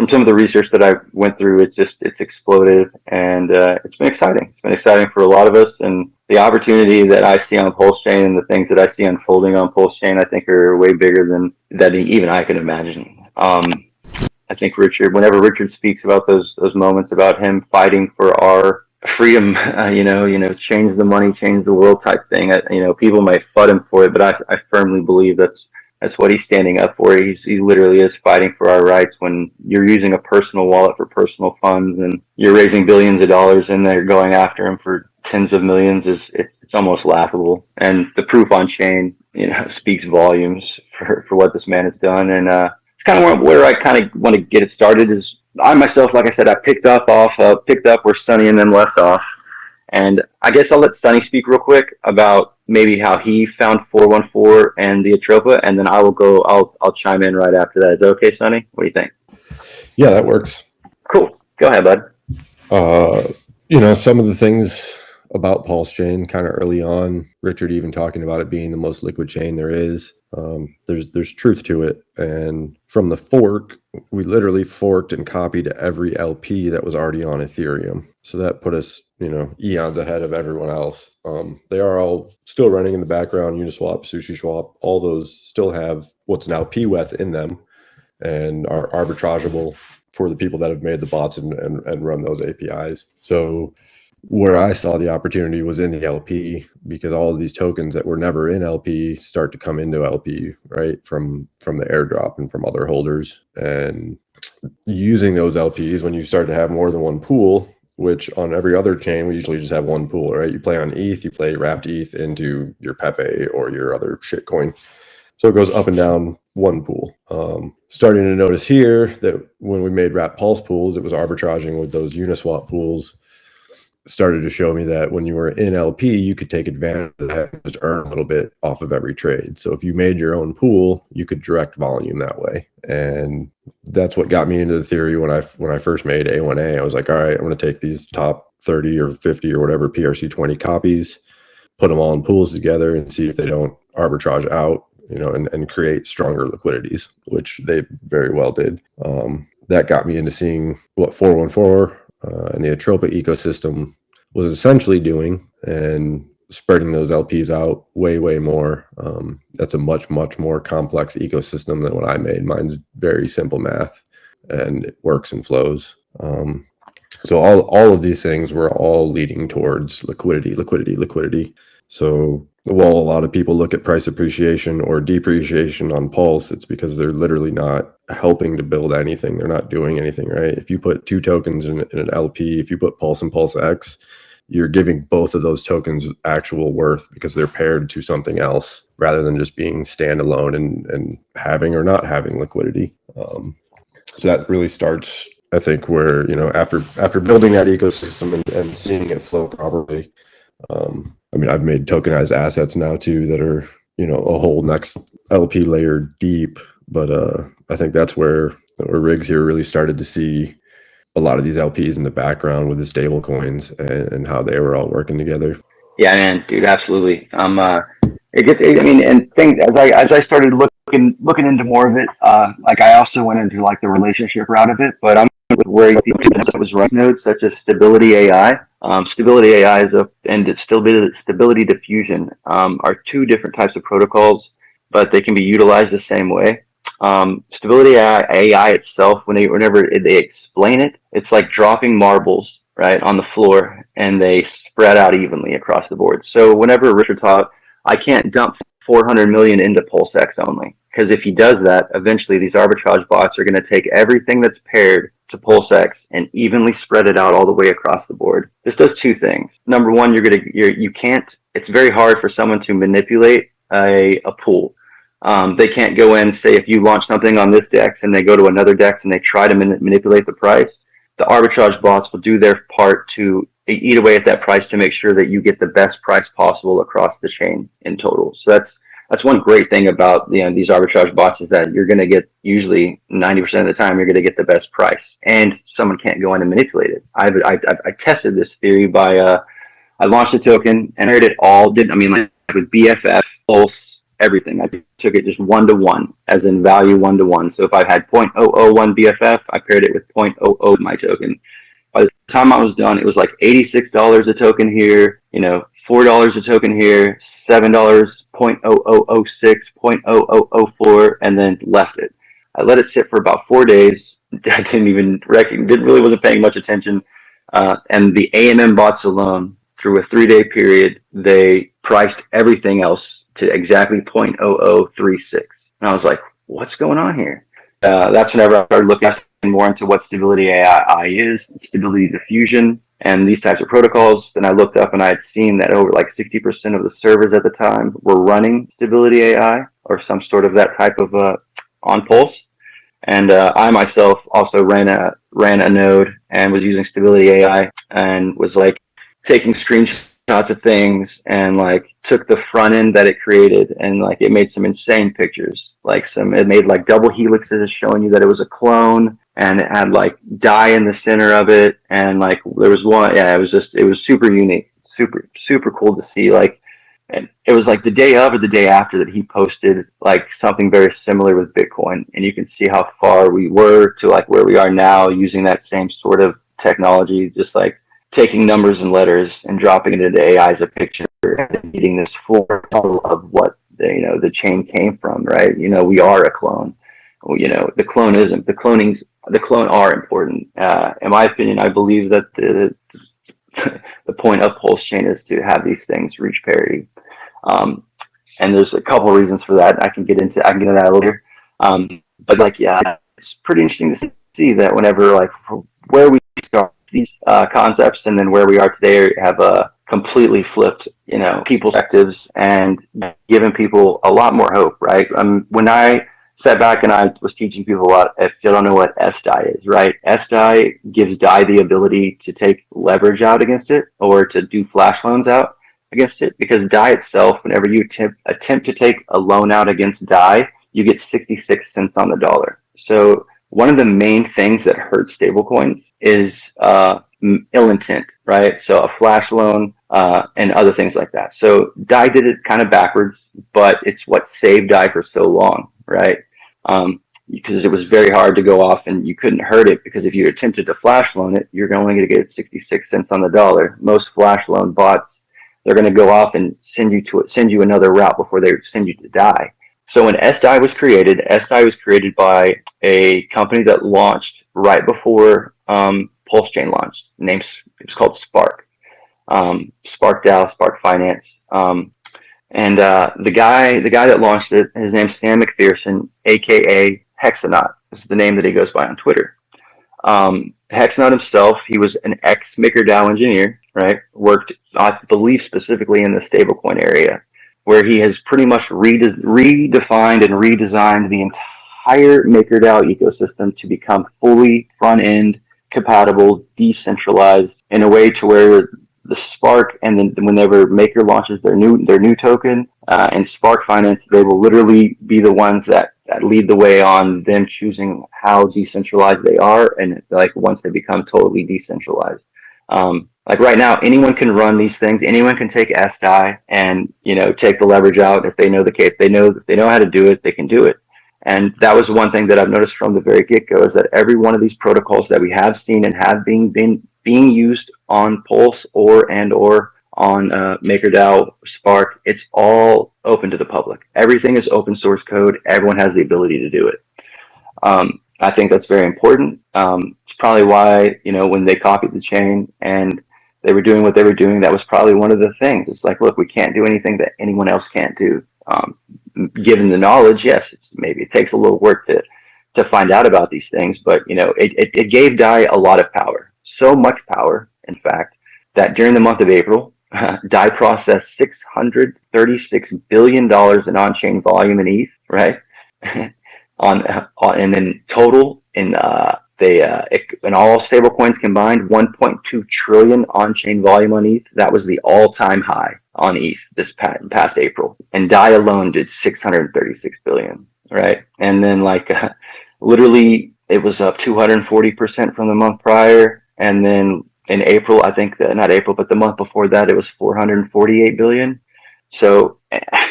from some of the research that I went through, it's exploded, and it's been exciting. It's been exciting for a lot of us, and the opportunity that I see on Pulsechain and the things that I see unfolding on Pulsechain, I think are way bigger than that even I could imagine. I think whenever Richard speaks about those moments about him fighting for our freedom, change the money, change the world type thing. People might FUD him for it, but I firmly believe that's what he's standing up for. He literally is fighting for our rights. When you're using a personal wallet for personal funds and you're raising billions of dollars and they're going after him for tens of millions, it's almost laughable. And the proof on chain, speaks volumes for what this man has done. And it's kind of where I kind of want to get it started. Is I myself, like I said, I picked up where Sonny and them left off. And I guess I'll let Sonny speak real quick about maybe how he found 414 and the Atropa, and then I'll chime in right after that. Is that okay, Sonny? What do you think? Yeah, that works. Cool. Go ahead, bud. Some of the things about Pulsechain kind of early on, Richard even talking about it being the most liquid chain there is. There's truth to it. And from the fork, we literally forked and copied every LP that was already on Ethereum. So that put us, eons ahead of everyone else. They are all still running in the background. Uniswap, SushiSwap, all those still have what's now PWETH in them and are arbitrageable for the people that have made the bots and run those APIs. So where I saw the opportunity was in the LP, because all of these tokens that were never in LP start to come into LP, right? From the airdrop and from other holders. And using those LPs, when you start to have more than one pool, which on every other chain, we usually just have one pool, right? You play on ETH, you play wrapped ETH into your Pepe or your other shitcoin. So it goes up and down one pool. Starting to notice here that when we made wrapped pulse pools, it was arbitraging with those Uniswap pools. Started to show me that when you were in LP, you could take advantage of that and just earn a little bit off of every trade. So if you made your own pool, you could direct volume that way. And that's what got me into the theory when I first made A1A. I was like, all right, I'm going to take these top 30 or 50 or whatever PRC20 copies, put them all in pools together and see if they don't arbitrage out, and create stronger liquidities, which they very well did. That got me into seeing what 414 and the Atropa ecosystem was essentially doing, and spreading those LPs out way more. That's a much more complex ecosystem than what I made. Mine's very simple math, and it works and flows. So all of these things were all leading towards liquidity. So while a lot of people look at price appreciation or depreciation on Pulse, it's because they're literally not helping to build anything. They're not doing anything, right? If you put two tokens in an LP, if you put Pulse and Pulsex, you're giving both of those tokens actual worth because they're paired to something else rather than just being standalone and having or not having liquidity. So that really starts, I think, where, after building that ecosystem and seeing it flow properly. I've made tokenized assets now too that are, a whole next LP layer deep. But I think that's where Riggs here really started to see a lot of these LPs in the background with the stable coins and how they were all working together. Yeah, man, dude, absolutely. And things as I started looking into more of it, I also went into the relationship route of it, but I'm where that was running nodes such as Stability AI. Stability AI and Stability Diffusion are two different types of protocols, but they can be utilized the same way. Stability AI itself, whenever they explain it, it's like dropping marbles right on the floor, and they spread out evenly across the board. So whenever Richard taught, I can't dump 400 million into Pulsex only, because if he does that, eventually these arbitrage bots are going to take everything that's paired to Pulsex and evenly spread it out all the way across the board. This does two things. Number one, it's very hard for someone to manipulate a pool. They can't go in, say, if you launch something on this DEX and they go to another DEX and they try to manipulate the price, the arbitrage bots will do their part to eat away at that price to make sure that you get the best price possible across the chain in total. So that's one great thing about these arbitrage bots, is that you're going to get, usually 90% of the time, you're going to get the best price, and someone can't go in and manipulate it. I tested this theory by I launched a token and I heard it all. With BFF, Pulse, everything. I took it just 1-to-1, as in value 1-to-1. So if I had 0.001 BFF, I paired it with 0.00 my token. By the time I was done, it was like $86 a token here, $4 a token here, $7, 0.0006, 0.0004, and then left it. I let it sit for about 4 days. I wasn't paying much attention. And the AMM bots alone, through a 3-day period, they priced everything else to exactly 0.0036. And I was like, what's going on here? That's whenever I started looking more into what stability AI is, stability diffusion, and these types of protocols. Then I looked up and I had seen that over like 60% of the servers at the time were running stability AI or some sort of that type of on Pulse. And I myself also ran a node and was using stability AI and was like taking screenshots of things and like took the front end that it created and like it made some insane pictures. It made like double helixes showing you that it was a clone, and it had like DAI in the center of it, and like there was one, yeah, it was super unique, super cool to see. Like, and it was like the day of or the day after that he posted like something very similar with Bitcoin, and you can see how far we were to like where we are now using that same sort of technology, just like taking numbers and letters and dropping it into AI as a picture and getting this full model of what the chain came from, right? We are a clone. Well, the clone isn't. The clone are important. In my opinion, I believe that the point of Pulsechain is to have these things reach parity. And there's a couple of reasons for that. I can get into that later. But like, yeah, it's pretty interesting to see that whenever like where we start these concepts and then where we are today have completely flipped, people's perspectives and given people a lot more hope, right? When I sat back and I was teaching people a lot, if you don't know what sDai is, right? sDai gives DAI the ability to take leverage out against it or to do flash loans out against it, because DAI itself, whenever you attempt to take a loan out against DAI, you get 66 cents on the dollar. So one of the main things that hurts stablecoins is ill intent, right? So a flash loan and other things like that. So DAI did it kind of backwards, but it's what saved DAI for so long, right? Because it was very hard to go off and you couldn't hurt it, because if you attempted to flash loan it, you're only going to get 66 cents on the dollar. Most flash loan bots, they're going to go off and send you another route before they send you to DAI. So when sDai was created by a company that launched right before Pulsechain launched. It was called Spark. Spark DAO, Spark Finance. And the guy that launched it, his name's Sam McPherson, aka Hexanaut. This is the name that he goes by on Twitter. Hexanaut himself, he was an ex-MakerDAO engineer, right? Worked, I believe, specifically in the stablecoin area, where he has pretty much redefined and redesigned the entire MakerDAO ecosystem to become fully front-end compatible, decentralized in a way to where the Spark, and then whenever Maker launches their new token and Spark Finance, they will literally be the ones that lead the way on them choosing how decentralized they are, and like once they become totally decentralized. Like right now, anyone can run these things. Anyone can take sDai and take the leverage out if they know they know how to do it. They can do it. And that was one thing that I've noticed from the very get-go, is that every one of these protocols that we have seen and have been used on Pulse or on MakerDAO, Spark, it's all open to the public. Everything is open source code. Everyone has the ability to do it. I think that's very important. It's probably why, when they copied the chain and they were doing what they were doing, that was probably one of the things. It's like, look, we can't do anything that anyone else can't do. Given the knowledge, yes, maybe it takes a little work to find out about these things, but it gave DAI a lot of power, so much power, in fact, that during the month of April, DAI processed $636 billion in on-chain volume in ETH, right? And then total in all stablecoins combined, 1.2 trillion on-chain volume on ETH. That was the all-time high on ETH this past April, and DAI alone did 636 billion, right? And then literally it was up 240% from the month prior, and then in April, I think not April, but the month before that, it was 448 billion. So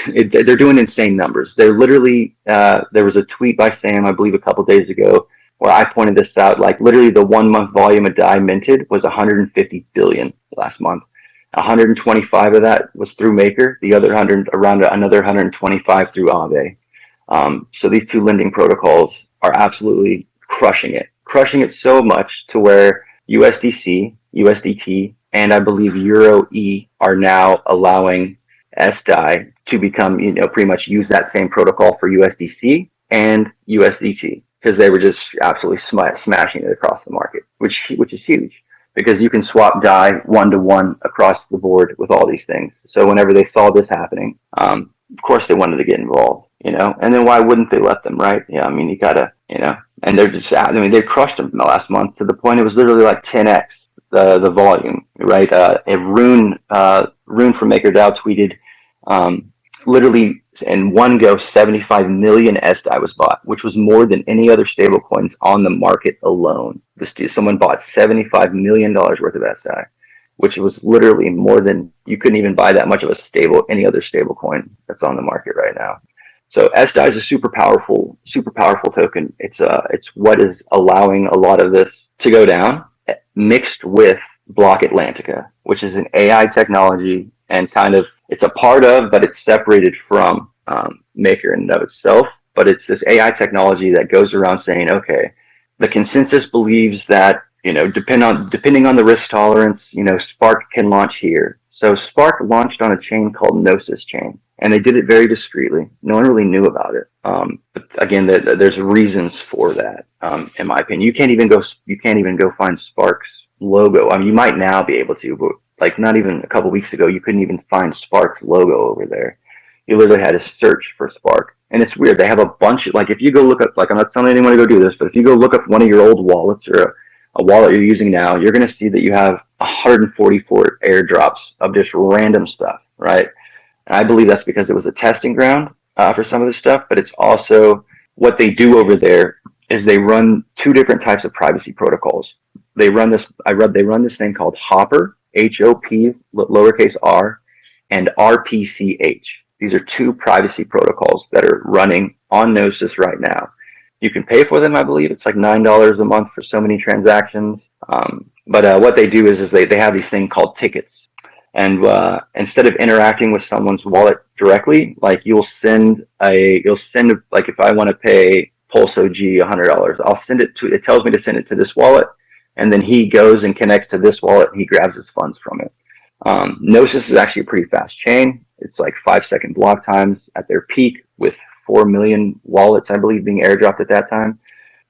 they're doing insane numbers. They're literally, there was a tweet by Sam, I believe a couple days ago, where I pointed this out. Like literally the 1 month volume of DAI minted was 150 billion last month. 125 of that was through Maker. The other 100, around another 125 through Aave. So these two lending protocols are absolutely crushing it so much to where USDC, USDT, and I believe Euro E are now allowing sDai to become, pretty much use that same protocol for USDC and USDT, because they were just absolutely smashing it across the market, which is huge, because you can swap DAI 1-to-1 across the board with all these things. So whenever they saw this happening, of course they wanted to get involved, and then why wouldn't they let them, right? Yeah, I mean, you gotta, and they're just, I mean, they crushed them in the last month to the point it was literally like 10x the volume, right? A Rune from MakerDAO tweeted, literally in one go, 75 million sDai was bought, which was more than any other stablecoins on the market alone. Someone bought $75 million worth of sDai, which was literally more than, you couldn't even buy that much of any other stable coin that's on the market right now. So sDai is a super powerful token. It's what is allowing a lot of this to go down, mixed with Block Atlantica, which is an AI technology, and kind of, it's a part of, but it's separated from Maker in and of itself. But it's this AI technology that goes around saying, okay, the consensus believes that, depending on the risk tolerance, Spark can launch here. So Spark launched on a chain called Gnosis chain, and they did it very discreetly. No one really knew about it. But again, there's reasons for that. In my opinion, you can't even go find Spark's logo. I mean, you might now be able to, but like not even a couple weeks ago, you couldn't even find Spark's logo over there. You literally had to search for Spark. And it's weird. They have a bunch of, like, if you go look up, like, I'm not telling anyone to go do this, but if you go look up one of your old wallets or a wallet you're using now, you're going to see that you have 144 airdrops of just random stuff, right? And I believe that's because it was a testing ground for some of this stuff, but it's also what they do over there is they run two different types of privacy protocols. They run this thing called Hopper, HOP, lowercase r, and RPCH. These are two privacy protocols that are running on Gnosis right now. You can pay for them, I believe. It's like $9 a month for so many transactions. But what they do is they have these things called tickets. And instead of interacting with someone's wallet directly, like you'll send like if I want to pay PulseOG $100, it tells me to send it to this wallet, and then he goes and connects to this wallet and he grabs his funds from it. Gnosis is actually a pretty fast chain. It's like 5-second block times at their peak, with 4 million wallets, I believe, being airdropped at that time.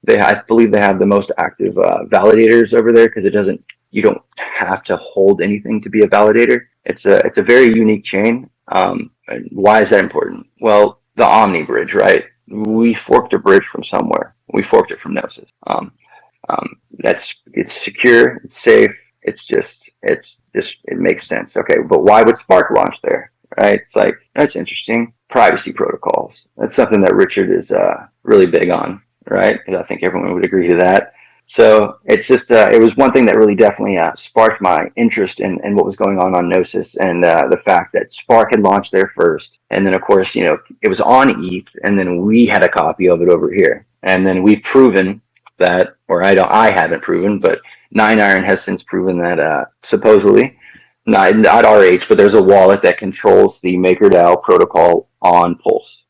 I believe they have the most active validators over there, because you don't have to hold anything to be a validator. It's a very unique chain. Why is that important? Well, the Omni bridge, right? We forked a bridge from somewhere. We forked it from Gnosis. It's secure, it's safe. It makes sense. Okay, but why would Spark launch there? Right? It's like, that's interesting. Privacy protocols. That's something that Richard is really big on, right? And I think everyone would agree to that. So it's just, it was one thing that really definitely sparked my interest in what was going on Gnosis, and the fact that Spark had launched there first. And then, of course, it was on ETH, and then we had a copy of it over here. And then we've proven that, or I haven't proven, but 9iron has since proven that supposedly, not RH, but there's a wallet that controls the MakerDAO protocol on Pulse.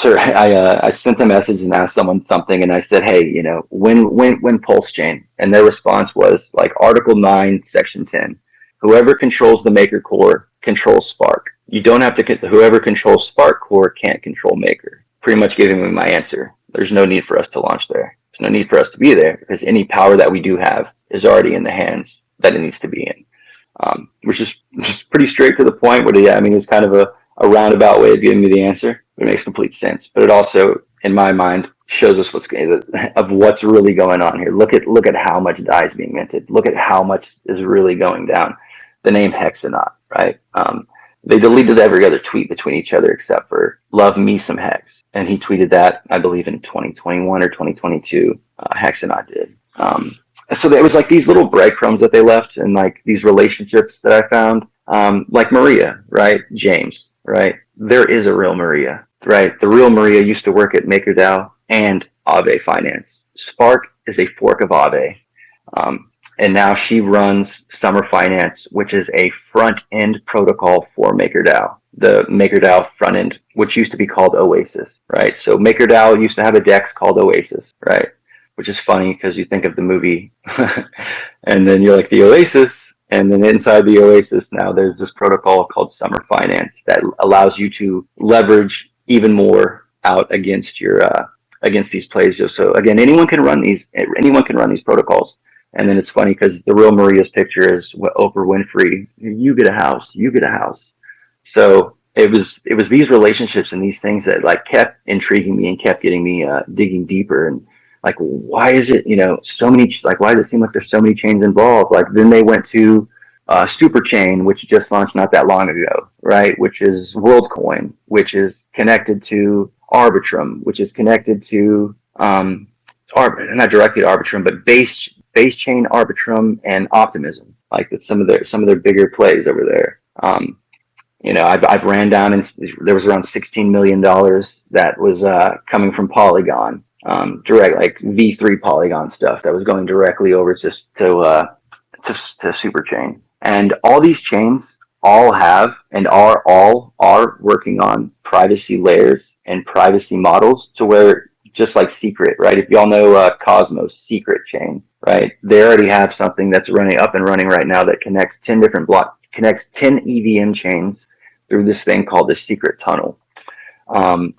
So I sent a message and asked someone something, and I said, hey, when Pulsechain? And their response was like Article 9, Section 10. Whoever controls the Maker core controls Spark. You don't have to, whoever controls Spark core can't control Maker. Pretty much giving me my answer. There's no need for us to launch there. There's no need for us to be there, because any power that we do have is already in the hands that it needs to be in. Which is pretty straight to the point. But yeah, I mean, it's kind of a roundabout way of giving me the answer. It makes complete sense, but it also, in my mind, shows us what's really going on here. Look at how much DAI is being minted. Look at how much is really going down. The name Hexanaut, right? They deleted every other tweet between each other except for "Love me some Hex," and he tweeted that, I believe, in 2021 or 2022. Hexanaut did. So there was like these little breadcrumbs that they left, and like these relationships that I found. like Maria, right? James, right? There is a real Maria, right? The real Maria used to work at MakerDAO and Aave Finance. Spark is a fork of Aave. And now she runs Summer Finance, which is a front end protocol for MakerDAO. The MakerDAO front end, which used to be called Oasis, right? So MakerDAO used to have a DEX called Oasis, right? Which is funny because you think of the movie and then you're like the Oasis. And then inside the Oasis now there's this protocol called Summer Finance that allows you to leverage even more out against your against these plays. So again, anyone can run these protocols. And then it's funny because the real Maria's picture is what Oprah Winfrey, you get a house, you get a house. So it was these relationships and these things that like kept intriguing me and kept getting me digging deeper. And like, why is it, so many, like, why does it seem like there's so many chains involved? Like then they went to Super Chain, which just launched not that long ago, right? Which is WorldCoin, which is connected to Arbitrum, which is connected to not directly to Arbitrum, but base chain Arbitrum and Optimism. Like that's some of their bigger plays over there. I've ran down and there was around $16 million that was coming from Polygon, direct like V3 Polygon stuff that was going directly over just to Super Chain. And all these chains all have and are working on privacy layers and privacy models to where just like Secret, right? If y'all know Cosmos, Secret Chain, right? They already have something that's up and running right now that connects 10 EVM chains through this thing called the Secret Tunnel.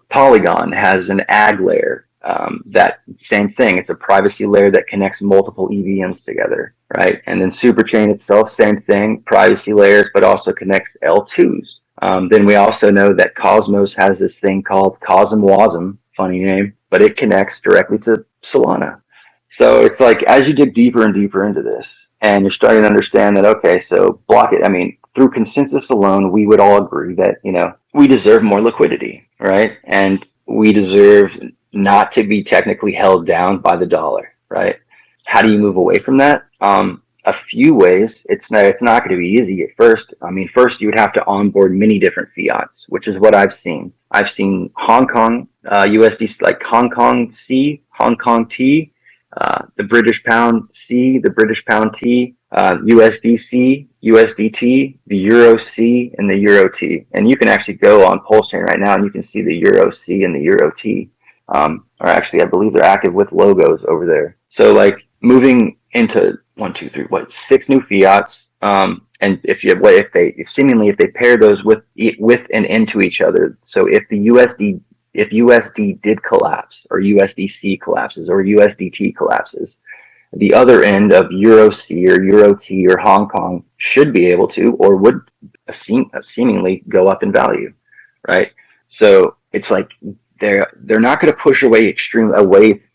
Polygon has an ag layer. That same thing. It's a privacy layer that connects multiple EVMs together, right? And then Superchain itself, same thing, privacy layers, but also connects L2s. Then we also know that Cosmos has this thing called CosmWasm, funny name, but it connects directly to Solana. So it's like as you dig deeper and deeper into this, and you're starting to understand that, okay, so through consensus alone, we would all agree that, we deserve more liquidity, right? And we deserve not to be technically held down by the dollar, right? How do you move away from that? A few ways. It's not going to be easy at first. First you would have to onboard many different fiats, which is what I've seen. I've seen Hong Kong USD, like Hong Kong C, Hong Kong T, the British Pound C, the British Pound T, USDC, USDT, the Euro C, and the Euro T. And you can actually go on Pulsechain right now and you can see the Euro C and the Euro T. Or actually, I believe they're active with logos over there. So like moving into 6 new fiats. And if they pair those with and into each other. So if USD did collapse or USDC collapses or USDT collapses, the other end of Euro C or Euro T or Hong Kong should be able to or would seemingly go up in value, right? So it's like they're not going to push away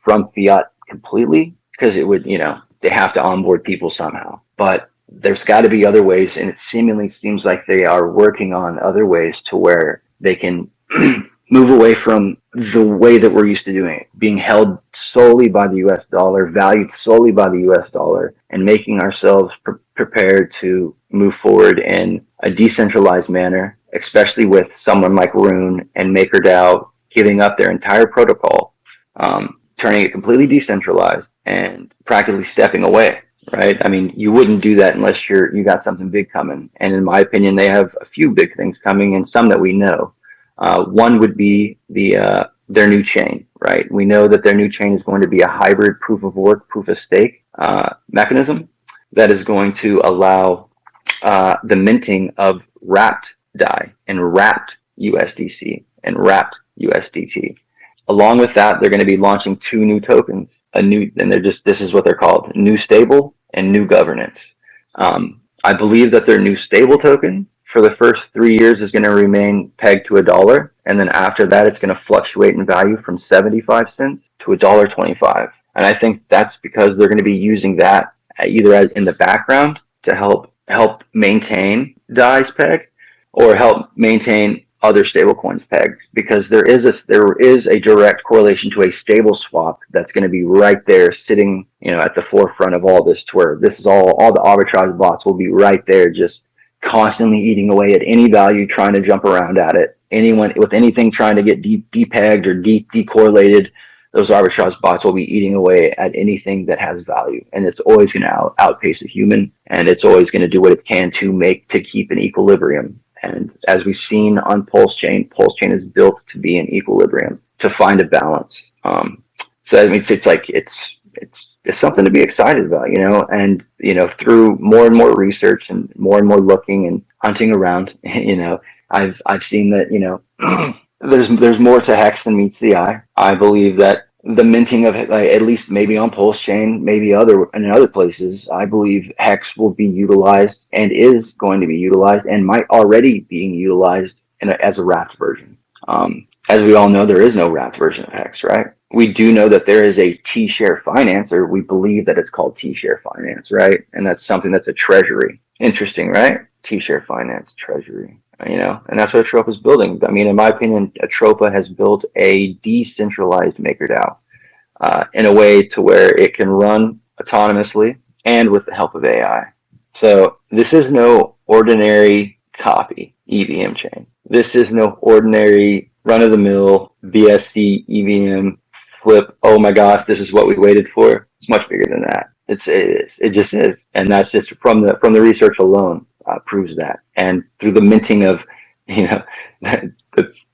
from fiat completely because it would, they have to onboard people somehow. But there's got to be other ways, and it seemingly seems like they are working on other ways to where they can move away from the way that we're used to doing it, being held solely by the US dollar, valued solely by the US dollar, and making ourselves prepared to move forward in a decentralized manner, especially with someone like Rune and MakerDAO giving up their entire protocol, turning it completely decentralized and practically stepping away, right? You wouldn't do that unless you got something big coming. And in my opinion, they have a few big things coming and some that we know. One would be their new chain, right? We know that their new chain is going to be a hybrid proof of work, proof of stake mechanism that is going to allow the minting of wrapped DAI and wrapped USDC and wrapped USDT. Along with that, they're going to be launching 2 new tokens. This is what they're called: new stable and new governance. I believe that their new stable token for the first 3 years is going to remain pegged to $1, and then after that, it's going to fluctuate in value from 75 cents to $1.25. And I think that's because they're going to be using that either in the background to help maintain DAI's peg, or help maintain other stablecoins pegged, because there is a direct correlation to a stable swap that's going to be right there sitting, at the forefront of all this, to where this is all the arbitrage bots will be right there, just constantly eating away at any value, trying to jump around at it. Anyone with anything trying to get depegged or decorrelated, those arbitrage bots will be eating away at anything that has value, and it's always going to outpace a human, and it's always going to do what it can to keep an equilibrium. And as we've seen on Pulsechain is built to be in equilibrium, to find a balance. So I mean, it's something to be excited about, and through more and more research and more looking and hunting around, I've seen that there's more to Hex than meets the eye. I believe that the minting of at least maybe on Pulsechain, maybe in other places, I believe Hex will be utilized and is going to be utilized and might already being utilized as a wrapped version. As we all know, there is no wrapped version of Hex, right? We do know that there is a T-share finance, or we believe that it's called T-share finance, right? And that's something that's a treasury. Interesting, right? T-share finance, treasury, and that's what Atropa is building. I mean, in my opinion, Atropa has built a decentralized MakerDAO in a way to where it can run autonomously and with the help of AI. So this is no ordinary copy EVM chain. This is no ordinary run-of-the-mill BSC EVM flip. Oh my gosh, this is what we waited for. It's much bigger than that. It just is, and that's just from the research alone proves that. And through the minting of the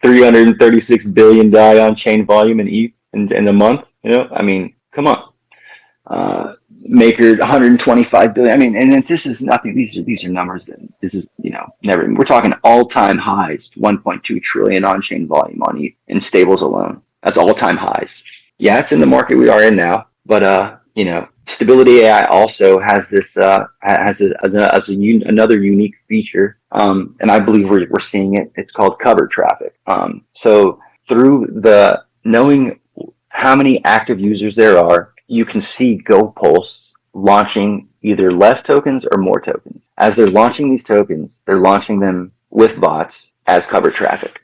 336 billion DAI on chain volume in ETH in a month. I mean, come on. Maker 125 billion. I mean, and this is nothing. These are numbers that this is never. We're talking all-time highs. 1.2 trillion on-chain volume on ETH in stables alone. That's all-time highs. Yeah, it's in the market we are in now, but Stability AI also has this another unique feature, and I believe we're seeing it. It's called covered traffic. So through the knowing how many active users there are, you can see GoPulse launching either less tokens or more tokens. As they're launching these tokens, they're launching them with bots as covered traffic.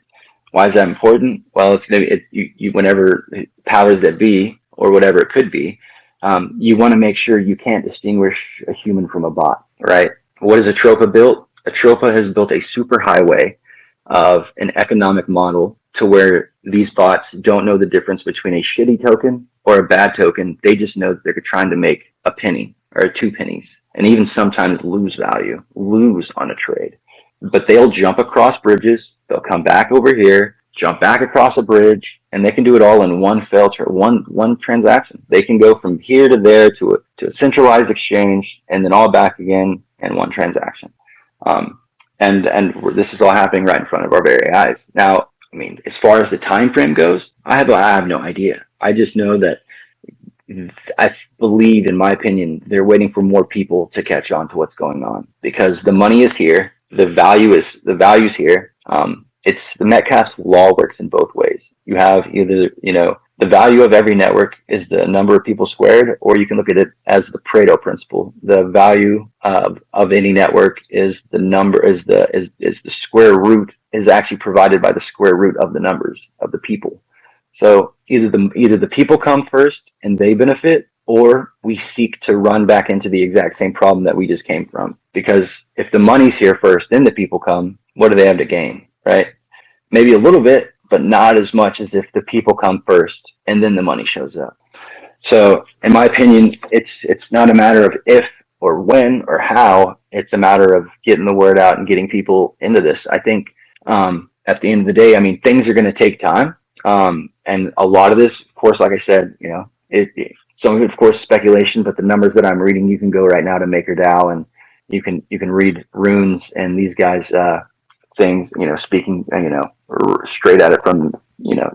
Why is that important? Well, it's going to be whenever powers that be or whatever it could be. You want to make sure you can't distinguish a human from a bot, right? What has Atropa built? Atropa has built a superhighway of an economic model to where these bots don't know the difference between a shitty token or a bad token. They just know that they're trying to make a penny or 2 pennies, and even sometimes lose on a trade. But they'll jump across bridges. They'll come back over here, jump back across a bridge, and they can do it all in one transaction. They can go from here to there to a centralized exchange, and then all back again in one transaction. And this is all happening right in front of our very eyes. Now, I mean, as far as the time frame goes, I have no idea. I just know that I believe, in my opinion, they're waiting for more people to catch on to what's going on, because the money is here, the value's here. It's the Metcalfe's law works in both ways. You have either, the value of every network is the number of people squared, or you can look at it as the Pareto principle. The value of any network is the square root is actually provided by the square root of the numbers of the people. So either the people come first and they benefit, or we seek to run back into the exact same problem that we just came from. Because if the money's here first, then the people come, what do they have to gain, right? Maybe a little bit, but not as much as if the people come first and then the money shows up. So in my opinion, it's not a matter of if or when or how, it's a matter of getting the word out and getting people into this. I think at the end of the day, I mean, things are going to take time. And a lot of this, of course, like I said, some of it, of course, speculation, but the numbers that I'm reading, you can go right now to MakerDAO and you can read runes and these guys, things, speaking, straight at it from,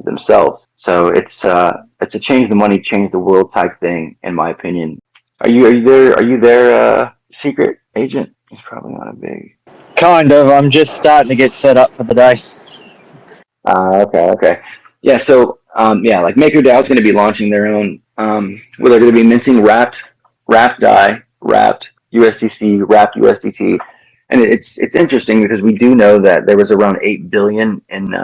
themselves. So it's a change the money, change the world type thing, in my opinion. Are you there, secret agent? It's probably not a big. Kind of. I'm just starting to get set up for the day. Okay. Yeah, so like MakerDAO is going to be launching their own, where they're going to be minting wrapped DAI, wrapped USDC, wrapped USDT, and it's interesting because we do know that there was around 8 billion in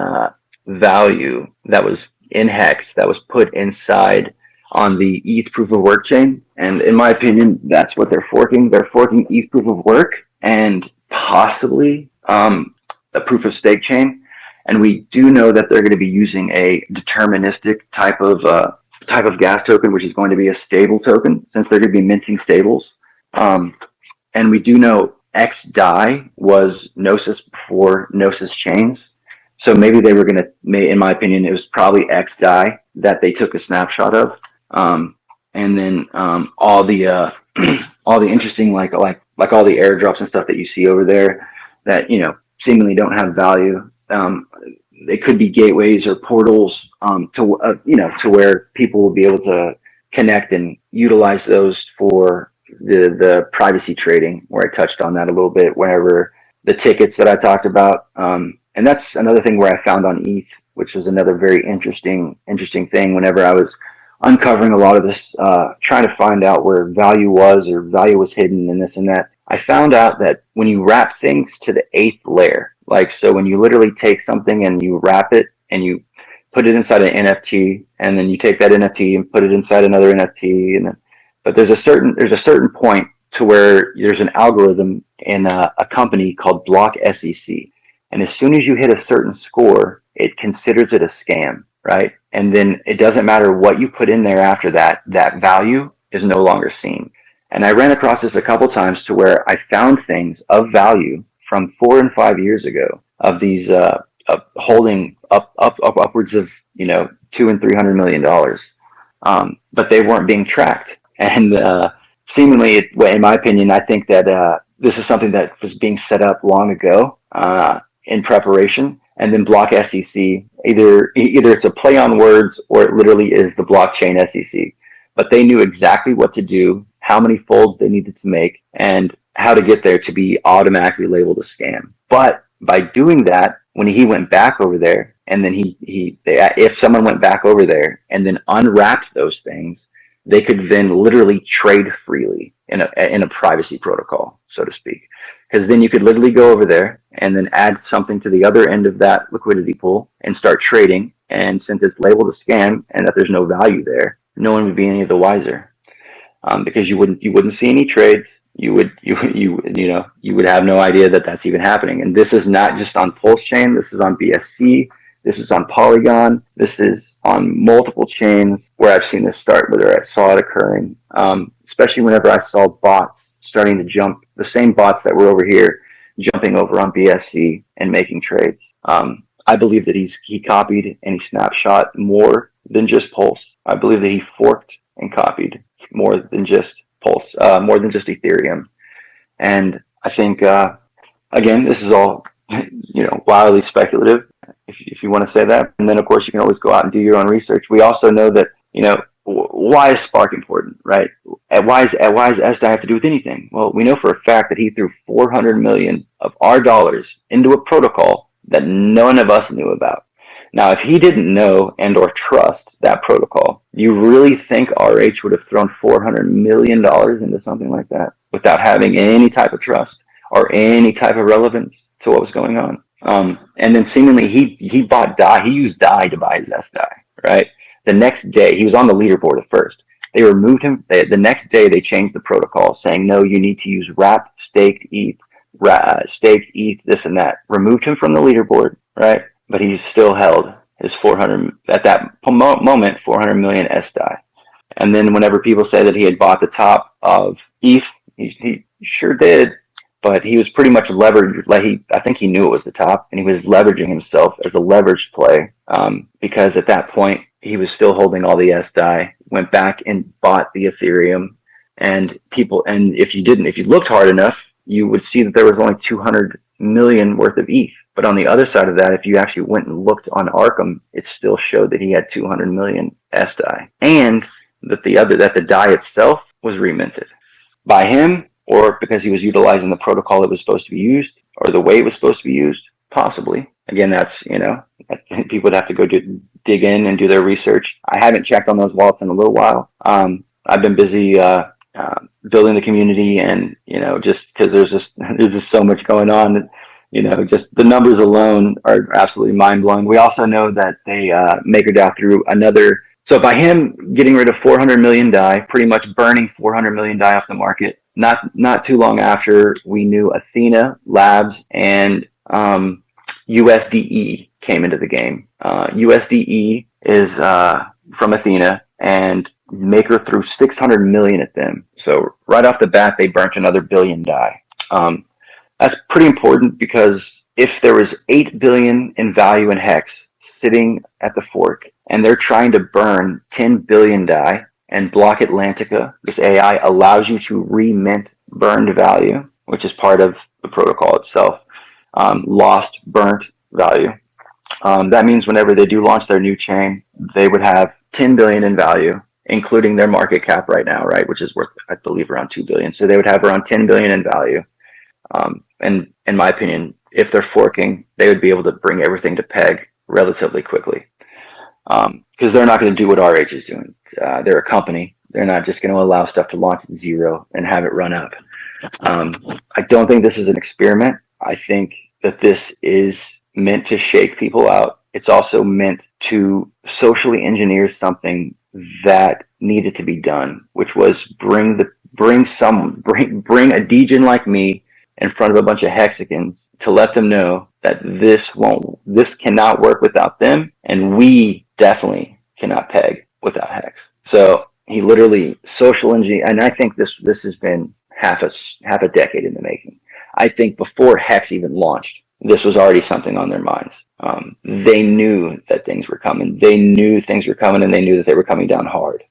value that was in Hex that was put inside on the ETH proof of work chain, and in my opinion, that's what they're forking. They're forking ETH proof of work and possibly a proof of stake chain, and we do know that they're going to be using a deterministic type of gas token, which is going to be a stable token, since they're going to be minting stables. And we do know sDai was Gnosis before Gnosis chains. So maybe they were going to, in my opinion, it was probably sDai that they took a snapshot of. And then all the all the interesting like all the airdrops and stuff that you see over there that seemingly don't have value. They could be gateways or portals to to where people will be able to connect and utilize those for the privacy trading, where I touched on that a little bit whenever the tickets that I talked about. And that's another thing where I found on ETH, which was another very interesting thing whenever I was uncovering a lot of this, trying to find out where value was hidden and this and that. I found out that when you wrap things to the 8th layer, like, so when you literally take something and you wrap it and you put it inside an NFT, and then you take that NFT and put it inside another NFT, and then, but there's a certain point to where there's an algorithm in a company called Block SEC. And as soon as you hit a certain score, it considers it a scam, right? And then it doesn't matter what you put in there after that, that value is no longer seen. And I ran across this a couple times to where I found things of value from 4 and 5 years ago of these holding upwards of $200 and $300 million, but they weren't being tracked. And seemingly, in my opinion, I think that this is something that was being set up long ago in preparation. And then Block SEC, either it's a play on words or it literally is the blockchain SEC. But they knew exactly what to do, how many folds they needed to make, and how to get there to be automatically labeled a scam. But by doing that, when he went back over there, and then if someone went back over there and then unwrapped those things, they could then literally trade freely in a privacy protocol, so to speak. Because then you could literally go over there and then add something to the other end of that liquidity pool and start trading. And since it's labeled a scam and that there's no value there, no one would be any of the wiser, because you wouldn't see any trades. You would have no idea that that's even happening. And this is not just on Pulsechain. This is on BSC. This is on Polygon. This is on multiple chains where I've seen this start, whether I saw it occurring, especially whenever I saw bots starting to jump, the same bots that were over here jumping over on BSC and making trades. I believe that he copied and he snapshot more than just Pulse. I believe that he forked and copied more than just Pulse, more than just Ethereum. And I think, again, this is all, wildly speculative, if you want to say that. And then, of course, you can always go out and do your own research. We also know that, why is Spark important, right? And why does sDai have to do with anything? Well, we know for a fact that he threw 400 million of our dollars into a protocol that none of us knew about. Now, if he didn't know and or trust that protocol, you really think RH would have thrown $400 million into something like that without having any type of trust or any type of relevance to what was going on? And then seemingly he bought DAI. He used DAI to buy his sDai, right? The next day, he was on the leaderboard at first. They removed him. The next day, they changed the protocol, saying, no, you need to use wrap, staked ETH, this and that. Removed him from the leaderboard, right? But he still held his 400, at that moment, 400 million sDai. And then whenever people say that he had bought the top of ETH, he sure did. But he was pretty much leveraged, I think he knew it was the top, and he was leveraging himself as a leveraged play, because at that point, he was still holding all the sDai, went back and bought the Ethereum, and if you looked hard enough, you would see that there was only 200 million worth of ETH. But on the other side of that, if you actually went and looked on Arkham, it still showed that he had 200 million sDai, and that the DAI itself was reminted by him, or because he was utilizing the protocol that was supposed to be used, or the way it was supposed to be used, possibly. Again, that's, people would have to go dig in and do their research. I haven't checked on those wallets in a little while. I've been busy building the community, and just because there's just so much going on. Just the numbers alone are absolutely mind-blowing. We also know that they MakerDAO through another. So by him getting rid of 400 million DAI, pretty much burning 400 million DAI off the market, not too long after, we knew Athena Labs and USDE came into the game. USDE is from Athena, and Maker threw 600 million at them. So right off the bat, they burnt another billion DAI. That's pretty important because if there was 8 billion in value in Hex sitting at the fork, and they're trying to burn 10 billion DAI, and Block Atlantica, this AI, allows you to remint burned value, which is part of the protocol itself. Lost, burnt value. That means whenever they do launch their new chain, they would have 10 billion in value, including their market cap right now, right, which is worth, I believe, around 2 billion. So they would have around 10 billion in value. And in my opinion, if they're forking, they would be able to bring everything to peg relatively quickly. Because they're not going to do what RH is doing. They're a company. They're not just going to allow stuff to launch at zero and have it run up. I don't think this is an experiment. I think that this is meant to shake people out. It's also meant to socially engineer something that needed to be done, which was bring a degen like me in front of a bunch of hexagons to let them know that this cannot work without them, and we definitely cannot peg without Hex. So he literally social engineered, and I think this has been half a decade in the making. I think before Hex even launched, this was already something on their minds. They knew that things were coming. They knew things were coming, and they knew that they were coming down hard.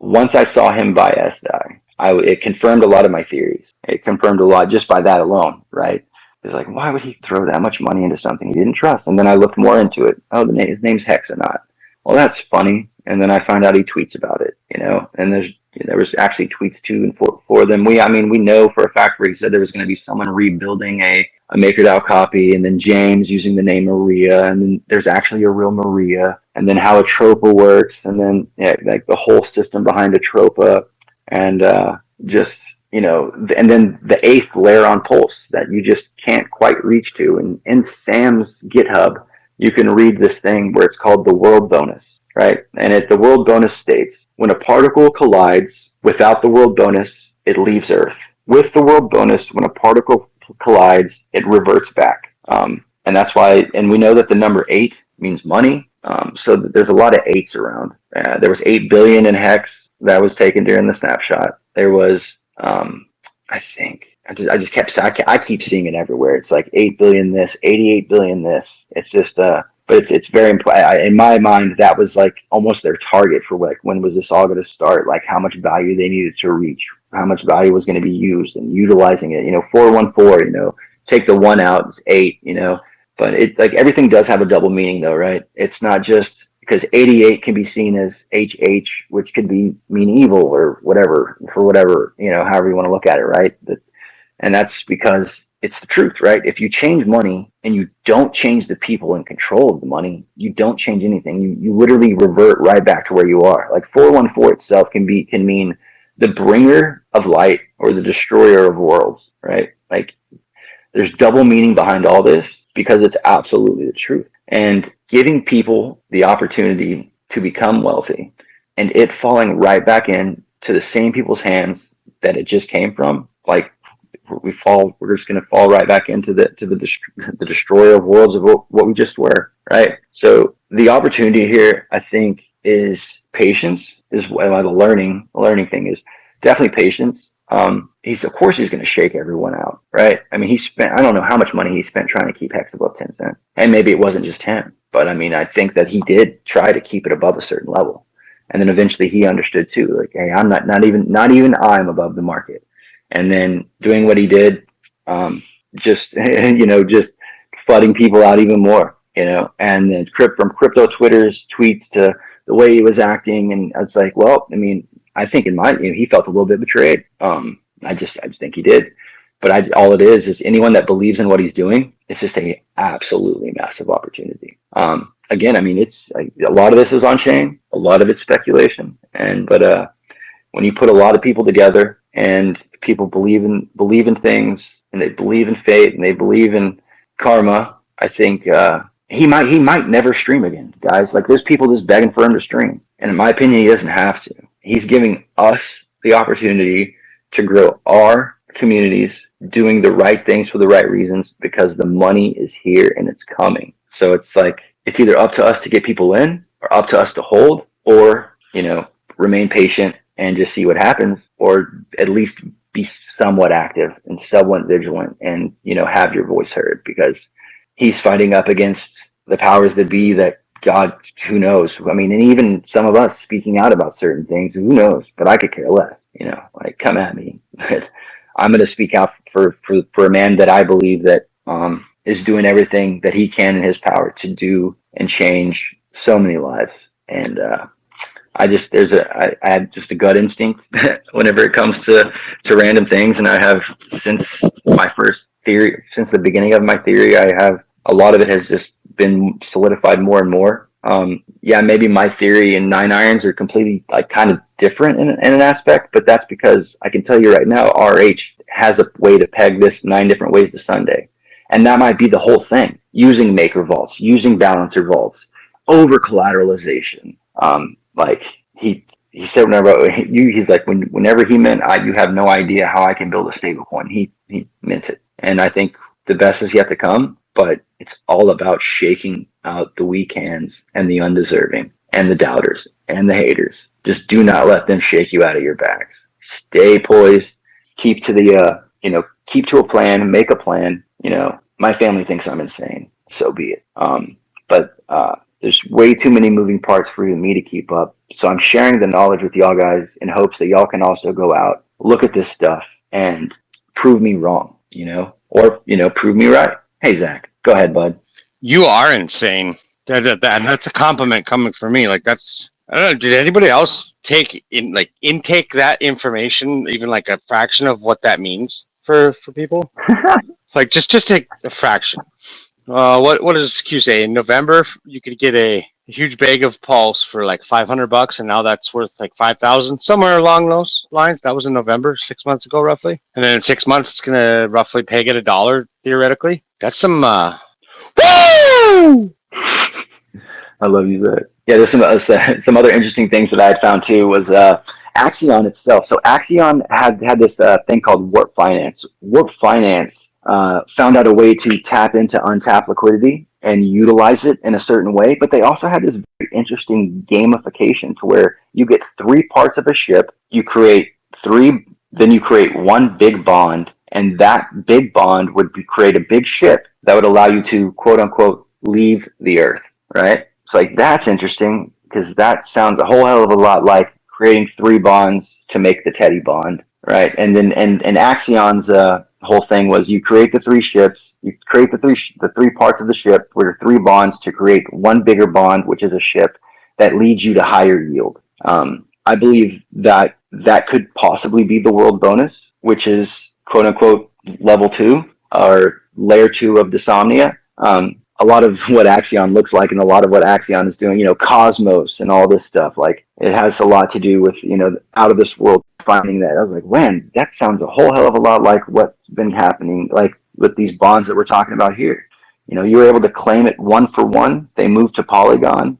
Once I saw him buy sDai, it confirmed a lot of my theories. It confirmed a lot just by that alone, right? It's like, why would he throw that much money into something he didn't trust? And then I looked more into it. Oh, his name's Hex or not. Well, that's funny. And then I find out he tweets about it, and there was actually tweets to and for them. We know for a fact where he said there was going to be someone rebuilding a MakerDAO copy, and then James using the name Maria, and then there's actually a real Maria, and then how Atropa works, and then like the whole system behind Atropa, and and then the 8th layer on Pulse that you just can't quite reach to. And in Sam's GitHub, you can read this thing where it's called the world bonus, right? And the world bonus states, when a particle collides without the world bonus, it leaves Earth. With the world bonus, when a particle collides, it reverts back. And that's why, and we know that the number 8 means money. So there's a lot of 8s around. There was 8 billion in Hex that was taken during the snapshot. There was, I think, I keep seeing it everywhere. It's like 8 billion this, 88 billion this. It's just, but it's very important. In my mind, that was like almost their target for like, when was this all going to start? Like how much value they needed to reach, how much value was going to be used and utilizing it. 414, take the 1 out, it's 8, but it, like, everything does have a double meaning though, right? It's not just because 88 can be seen as HH, which could mean evil or whatever, for whatever, however you want to look at it, right? And that's because it's the truth, right? If you change money and you don't change the people in control of the money, you don't change anything. You literally revert right back to where you are. Like 414 itself can mean the bringer of light or the destroyer of worlds, right? Like, there's double meaning behind all this because it's absolutely the truth. And giving people the opportunity to become wealthy and it falling right back in to the same people's hands that it just came from, like, we're just going to fall right back into the destroyer of worlds of what we just were, right? So the opportunity here, I think, is patience. Is the learning thing is definitely patience. He's going to shake everyone out, right? I mean, I don't know how much money he spent trying to keep Hex above 10 cents. And maybe it wasn't just him, but I mean, I think that he did try to keep it above a certain level. And then eventually he understood too, like, hey, I'm not even I'm above the market. And then doing what he did, just flooding people out even more, and then from crypto Twitter's tweets to the way he was acting. And I was like, well, I mean, I think he felt a little bit betrayed. I just think he did. But all it is anyone that believes in what he's doing, it's just a absolutely massive opportunity. Again, I mean, it's a lot of this is on chain, a lot of it's speculation, but when you put a lot of people together and people believe in things, and they believe in fate, and they believe in karma, I think he might never stream again, guys. Like, there's people just begging for him to stream, and in my opinion, he doesn't have to. He's giving us the opportunity to grow our communities, doing the right things for the right reasons, because the money is here and it's coming. So it's like, it's either up to us to get people in or up to us to hold, or, remain patient and just see what happens, or at least be somewhat active and somewhat vigilant and, have your voice heard, because he's fighting up against the powers that be that God, who knows? I mean, and even some of us speaking out about certain things, who knows? But I could care less, like, come at me. But I'm going to speak out for a man that I believe that is doing everything that he can in his power to do and change so many lives. And I have just a gut instinct whenever it comes to random things, and I have since the beginning of my theory. I have a lot of it has just been solidified more and more. Yeah, maybe my theory and 9 irons are completely kind of different in an aspect, but that's because I can tell you right now, RH has a way to peg this 9 different ways to Sunday, and that might be the whole thing: using maker vaults, using balancer vaults, over collateralization. Like he said, he's like, whenever he meant, you have no idea how I can build a stable coin. He meant it, and I think the best is yet to come. But it's all about shaking out the weak hands and the undeserving and the doubters and the haters. Just do not let them shake you out of your bags. Stay poised. Keep to keep to a plan. Make a plan. My family thinks I'm insane. So be it. But there's way too many moving parts for me to keep up. So I'm sharing the knowledge with y'all guys in hopes that y'all can also go out, look at this stuff, and prove me wrong, or, prove me right. Hey, Zach, go ahead, bud. You are insane. And that's a compliment coming from me. Like, that's, I don't know, did anybody else intake that information, even like a fraction of what that means for people? Like, just take a fraction. What does Q say? In November, you could get a huge bag of Pulse for like $500, and now that's worth like 5,000, somewhere along those lines. That was in November, 6 months ago, roughly. And then in 6 months, it's gonna roughly peg at $1 theoretically. That's some woo! I love you, Zach. Yeah, there's some other interesting things that I had found too. Was Axion itself. So Axion had this thing called Warp Finance. Warp Finance found out a way to tap into untapped liquidity and utilize it in a certain way. But they also had this very interesting gamification to where you get 3 parts of a ship. You create 3, then you create 1 big bond, and that big bond would create a big ship that would allow you to, quote unquote, leave the earth, right? So like, that's interesting, because that sounds a whole hell of a lot like creating 3 bonds to make the Teddy bond, right? And then and Axion's whole thing was, you create the 3 ships, you create the 3 parts of the ship with 3 bonds to create 1 bigger bond, which is a ship that leads you to higher yield. I believe that could possibly be the world bonus, which is, quote unquote, level 2 or layer 2 of Dysomnia. A lot of what Axion looks like, and a lot of what Axion is doing, Cosmos and all this stuff, like, it has a lot to do with, out of this world, finding that. I was like, man, that sounds a whole hell of a lot like what's been happening, like with these bonds that we're talking about here. You were able to claim it 1 for 1. They moved to Polygon.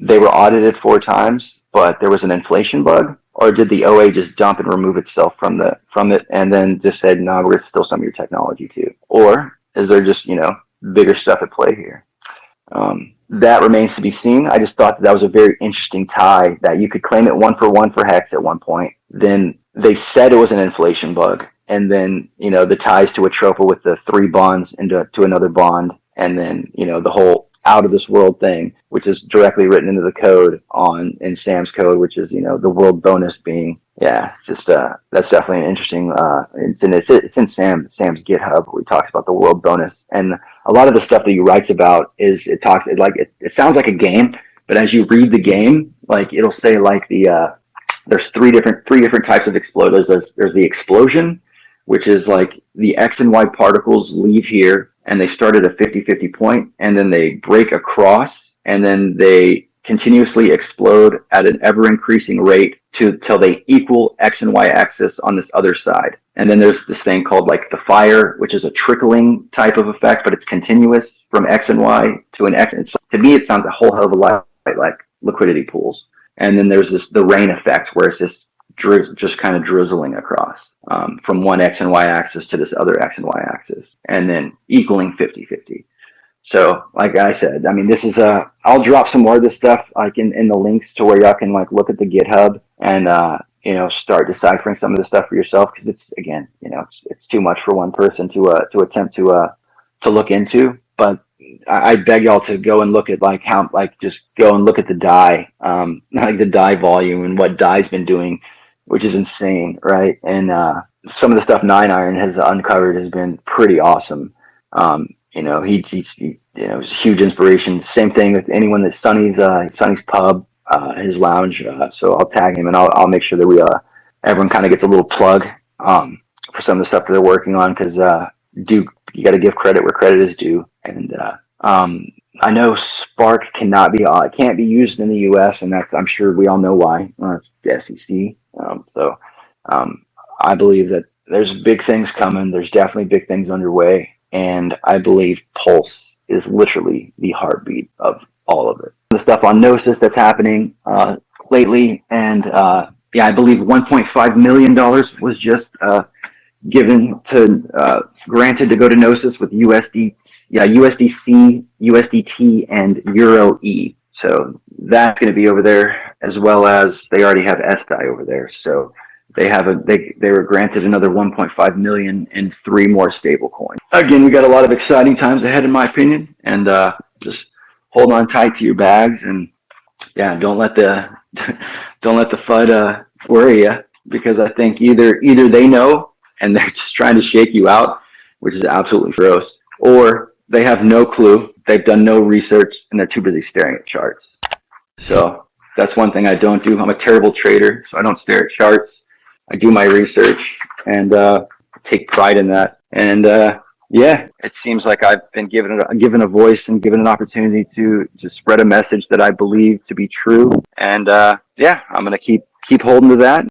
They were audited 4 times, but there was an inflation bug. Or did the OA just dump and remove itself from it, and then just said, no, we're still some of your technology too? Or is there just, bigger stuff at play here? That remains to be seen. I just thought that was a very interesting tie, that you could claim it 1 for 1 for Hex at one point. Then they said it was an inflation bug. And then, the ties to Atropa with the 3 bonds to another bond. And then, the whole out of this world thing, which is directly written into the code in Sam's code, which is, the world bonus being, yeah, it's just, that's definitely an interesting, it's in Sam's GitHub, where he talks about the world bonus. And a lot of the stuff that he writes about is, it sounds like a game, but as you read the game, like, it'll say like there's three different types of exploders. There's the explosion, which is like the X and Y particles leave here and they start at a 50-50 point, and then they break across, and then they continuously explode at an ever increasing rate till they equal X and Y axis on this other side. And then there's this thing called like the fire, which is a trickling type of effect, but it's continuous from X and Y to an X. And so, to me, it sounds a whole hell of a lot like liquidity pools. And then there's the rain effect, where it's just just kind of drizzling across from one X and Y axis to this other X and Y axis, and then equaling 50-50. So like I said, I mean, this is I'll drop some more of this stuff like in the links to where y'all can like look at the GitHub and start deciphering some of this stuff for yourself, because it's, again, it's too much for one person to attempt to look into. But I beg y'all to go and look at just go and look at the DAI, like the DAI volume and what DAI's been doing, which is insane, right? And some of the stuff Nine Iron has uncovered has been pretty awesome. He's a huge inspiration. Same thing with anyone that Sonny's pub, his lounge. So I'll tag him and I'll make sure that everyone kind of gets a little plug for some of the stuff that they're working on, because you got to give credit where credit is due. And I know Spark can't be used in the U.S., and I'm sure we all know why. It's the SEC. I believe that there's big things coming. There's definitely big things underway, and I believe Pulse is literally the heartbeat of all of it. The stuff on Gnosis that's happening lately, and I believe $1.5 million was just granted to go to Gnosis with USDC, USDT, and Euro E. So that's going to be over there, as well as they already have sDai over there. So they were granted another 1.5 million and 3 more stable coins. Again, we got a lot of exciting times ahead, in my opinion, and just hold on tight to your bags, and don't let the FUD worry you, because I think either they know and they're just trying to shake you out, which is absolutely gross, or they have no clue, they've done no research, and they're too busy staring at charts. So that's one thing I don't do. I'm a terrible trader, so I don't stare at charts. I do my research and take pride in that. And it seems like I've been given a voice and given an opportunity to spread a message that I believe to be true. And I'm going to keep holding to that.